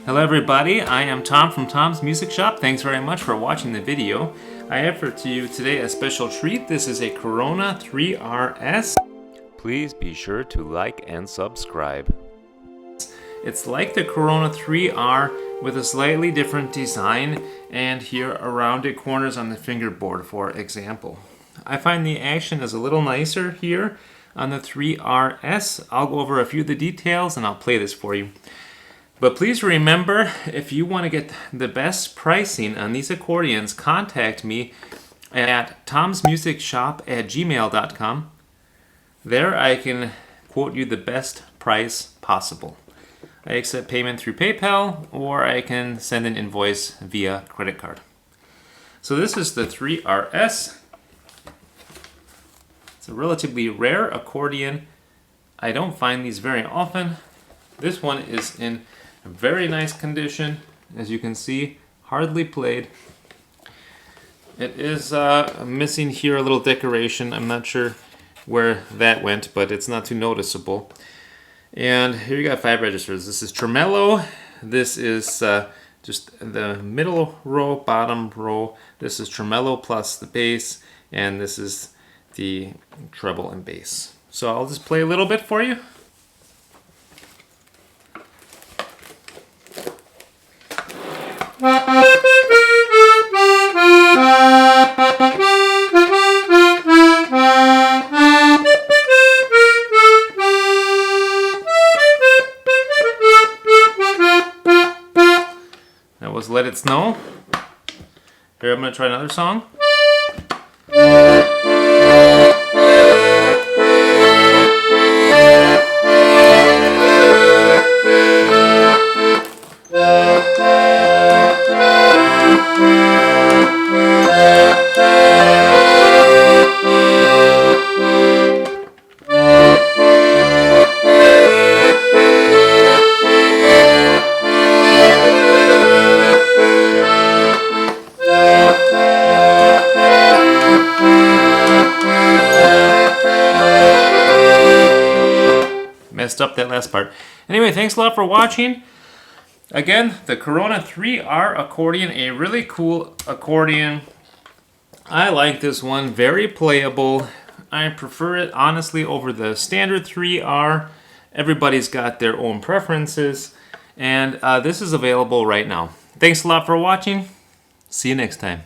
Hello everybody, I am Tom from Tom's Music Shop. Thanks very much for watching the video. I have for you today a special treat. This is a Corona 3RS. Please be sure to like and subscribe. It's like the Corona 3R with a slightly different design and here rounded corners on the fingerboard, for example. I find the action is a little nicer here on the 3RS. I'll go over a few of the details and I'll play this for you. But please remember, if you want to get the best pricing on these accordions, contact me at tomsmusicshop@gmail.com. There I can quote you the best price possible. I accept payment through PayPal, or I can send an invoice via credit card. So this is the 3RS. It's a relatively rare accordion. I don't find these very often. This one is in very nice condition, as you can see, hardly played. It is missing here a little decoration. I'm not sure where that went, but it's not too noticeable. And here you got 5 registers. This is tremolo. This is just the middle row, bottom row. This is tremolo plus the bass, and this is the treble and bass. So I'll just play a little bit for you. That was Let It Snow. Here, I'm going to try another song. Messed up that last part. Anyway, thanks a lot for watching. Again, the Corona 3R accordion, a really cool accordion. I like this one, very playable. I prefer it honestly over the standard 3R. Everybody's got their own preferences, and this is available right now. Thanks a lot for watching. See you next time.